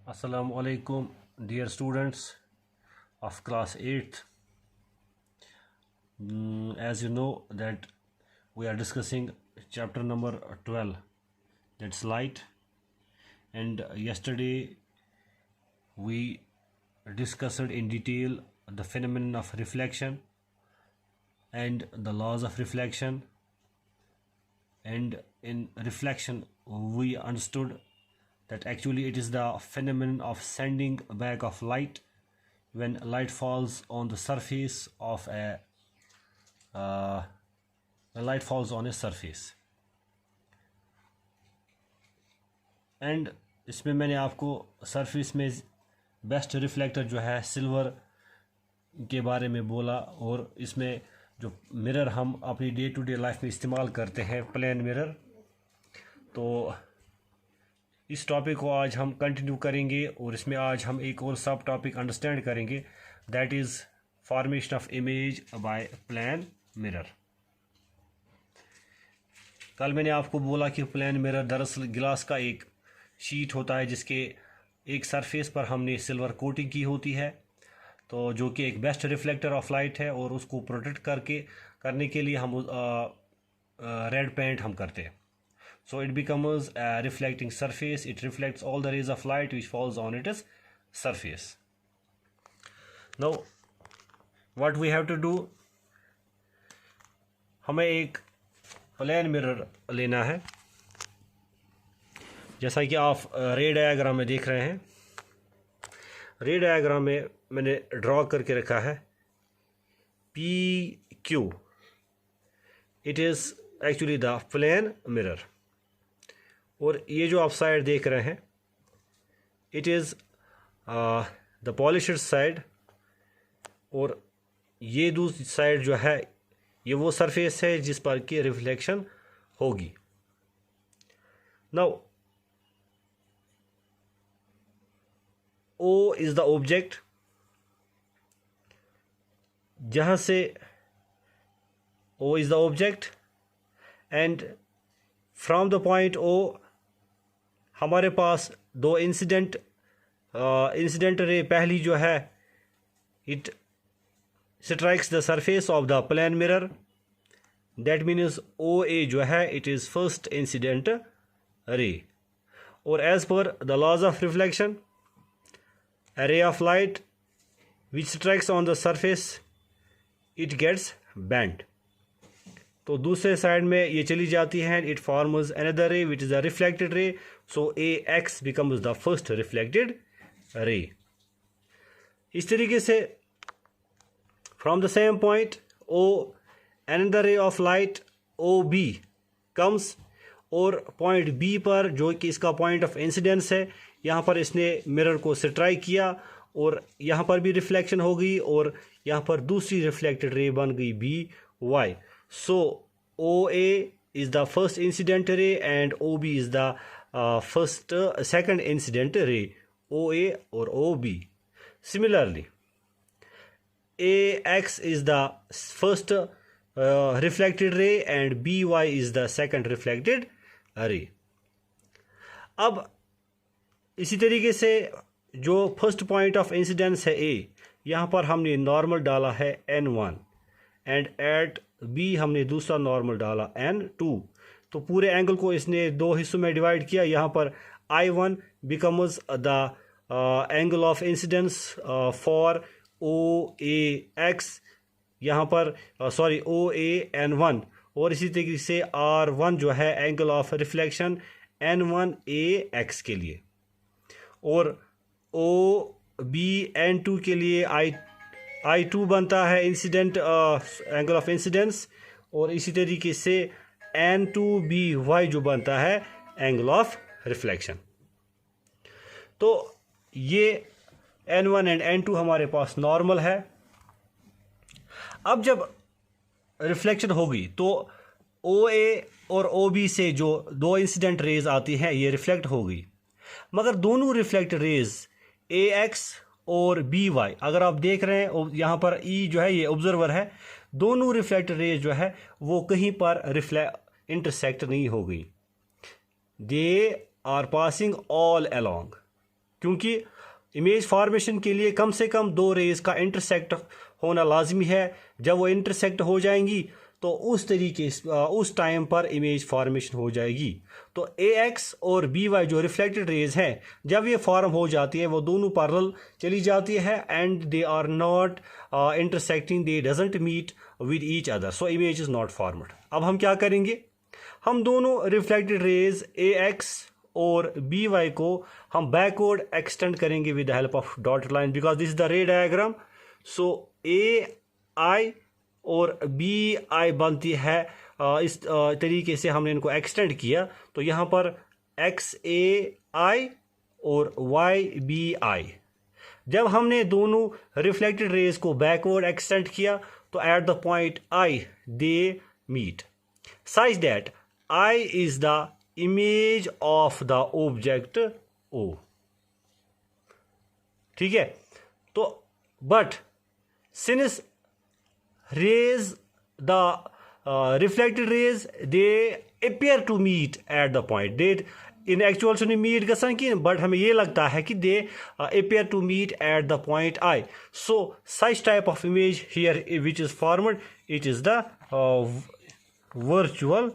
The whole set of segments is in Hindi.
Assalamu alaikum, dear students of class 8th. As you know that we are discussing chapter number 12, that's light, and yesterday we discussed in detail the phenomenon of reflection and the laws of reflection. And in reflection we understood that actually it is the phenomenon of sending back of light when light falls on the surface of a surface. And इसमें मैंने आपको सरफेस में बेस्ट रिफ्लेक्टर जो है सिल्वर के बारे में बोला, और इसमें जो मिरर हम अपनी डे टू डे लाइफ में इस्तेमाल करते हैं, प्लेन मिरर, तो इस टॉपिक को आज हम कंटिन्यू करेंगे और इसमें आज हम एक और सब टॉपिक अंडरस्टैंड करेंगे, that is formation of image by plane mirror. कल मैंने आपको बोला कि प्लेन मिरर दरअसल गिलास का एक शीट होता है जिसके एक सरफेस पर हमने सिल्वर कोटिंग की होती है, तो जो कि एक बेस्ट रिफ्लेक्टर ऑफ लाइट है, और उसको प्रोटेक्ट करने के लिए हम रेड पेंट हम करते हैं. So it becomes a reflecting surface. It reflects all the rays of light which falls on its surface. Now what we have to do, हमें एक प्लेन मिरर लेना है, जैसा कि आप रे डायग्राम में देख रहे हैं. रे डायग्राम में मैंने ड्रॉ करके रखा है PQ. It is actually the plane mirror, और ये जो आप साइड देख रहे हैं it is the polished side, और ये दूसरी साइड जो है ये वो सरफेस है जिस पर कि रिफ्लेक्शन होगी. Now O is the object, जहाँ से O is the object, and from the point O हमारे पास दो इंसिडेंट रे, पहली जो है it strikes the surface of the plane mirror, that means OA जो है it is first incident ray. और एज पर the laws of reflection, a ray of light which strikes on the surface it gets bent, तो दूसरे साइड में ये चली जाती है, it forms another ray which is a reflected ray, so AX becomes the first reflected ray. इस तरीके से from the same point O another ray of light OB comes, और पॉइंट B पर जो कि इसका पॉइंट ऑफ इंसिडेंस है, यहाँ पर इसने मिरर को स्ट्राइक किया और यहाँ पर भी रिफ्लेक्शन हो गई, और यहाँ पर दूसरी रिफ्लेक्टेड रे बन गई BY. So OA is the first incident ray and OB is the second incident ray, OA और OB. Similarly AX is the first reflected ray and BY is the second reflected ray. अब इसी तरीके से जो फर्स्ट पॉइंट ऑफ इंसिडेंस है A, यहाँ पर हमने नॉर्मल डाला है N1, एंड एट B हमने दूसरा नॉर्मल डाला N2, तो पूरे एंगल को इसने दो हिस्सों में डिवाइड किया. यहाँ पर I1 becomes the angle of incidence for OAX, यहाँ पर OAN1, और इसी तरीके से R1 जो है एंगल ऑफ रिफ्लेक्शन N1AX के लिए, और OBN2 के लिए I2 बनता है इंसिडेंट एंगल ऑफ इंसिडेंस, और इसी तरीके से N2BY जो बनता है एंगल ऑफ रिफ्लेक्शन. तो ये N1 एंड N2 हमारे पास नॉर्मल है. अब जब रिफ्लेक्शन होगी तो OA और OB से जो दो इंसिडेंट रेज आती हैं ये रिफ्लेक्ट होगी, मगर दोनों रिफ्लेक्टेड रेज AX और BY, अगर आप देख रहे हैं यहाँ पर E जो है ये ऑब्जर्वर है, दोनों रिफ्लेक्टेड रेज जो है वो कहीं पर इंटरसेक्ट नहीं हो गई, they are passing all along. क्योंकि इमेज फॉर्मेशन के लिए कम से कम दो रेज का इंटरसेक्ट होना लाजमी है। जब वो इंटरसेक्ट हो जाएंगी तो उस तरीके उस टाइम पर इमेज फॉर्मेशन हो जाएगी। तो AX और BY जो रिफ्लेक्टेड रेज हैं, जब ये फॉर्म हो जाती है वो दोनों पैरेलल चली जाती है and they are not intersecting, they doesn't meet with each other, so image is not formed. अब हम क्या करेंगे, हम दोनों रिफ्लेक्टेड रेज AX और BY को हम बैकवर्ड एक्सटेंड करेंगे with the help of dotted line, because this is the ray diagram. So AI और BI बनती है इस तरीके से हमने इनको एक्सटेंड किया। तो यहाँ पर XAI और YBI, जब हमने दोनों रिफ्लेक्टेड रेज को बैकवर्ड एक्सटेंड किया तो at the point I they meet such that I is the image of the object O। ठीक है, तो but since rays, the reflected rays, they appear to meet at the point, they in actual से नहीं मीट गसन की, बट हमें ये लगता है कि दे appear to meet at the point I, so such type of image here which is formed, it is the virtual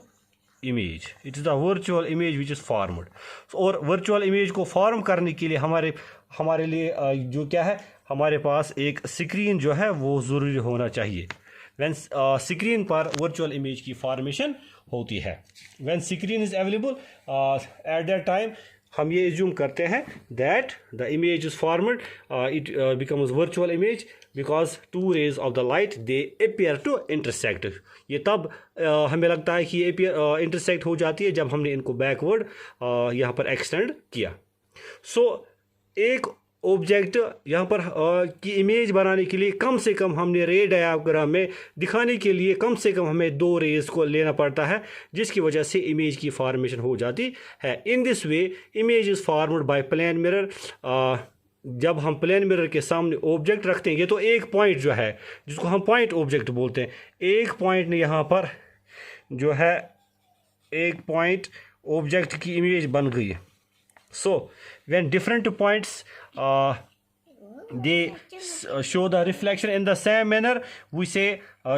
image, it is the virtual image which is formed। और virtual image को फॉर्म करने के लिए हमारे लिए जो क्या है, हमारे पास एक स्क्रीन जो है वो ज़रूरी होना चाहिए। व्हेन स्क्रीन पर वर्चुअल इमेज की फॉर्मेशन होती है, when screen is available at that time हम ये एज्यूम करते हैं that the image is formed, it becomes virtual image because two rays of the light they appear to intersect. ये तब हमें लगता है कि ये इंटरसेक्ट हो जाती है जब हमने इनको बैकवर्ड यहाँ पर एक्सटेंड किया। सो एक ऑब्जेक्ट यहाँ पर की इमेज बनाने के लिए कम से कम हमने रे डायग्राम में दिखाने के लिए कम से कम हमें दो रेज को लेना पड़ता है, जिसकी वजह से इमेज की फॉर्मेशन हो जाती है। In this way image is formed by plane mirror. जब हम प्लेन मिरर के सामने ऑब्जेक्ट रखते हैं, ये तो एक पॉइंट जो है जिसको हम पॉइंट ऑब्जेक्ट बोलते हैं, एक पॉइंट ने यहाँ पर जो है एक पॉइंट ऑब्जेक्ट की इमेज बन गई। So when different points they show the reflection in the same manner, we say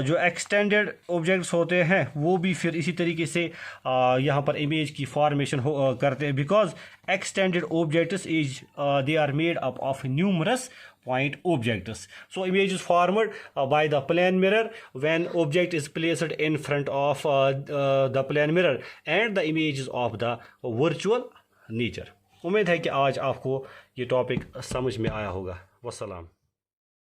जो extended objects होते हैं वो भी फिर इसी तरीके से यहाँ पर इमेज की फॉर्मेशन करते हैं, because extended objects is they are made up of numerous point objects. So image is formed by the plane mirror when object is placed in front of the plane mirror and the image is of the virtual nature। उम्मीद है कि आज आपको ये टॉपिक समझ में आया होगा। वस्सलाम।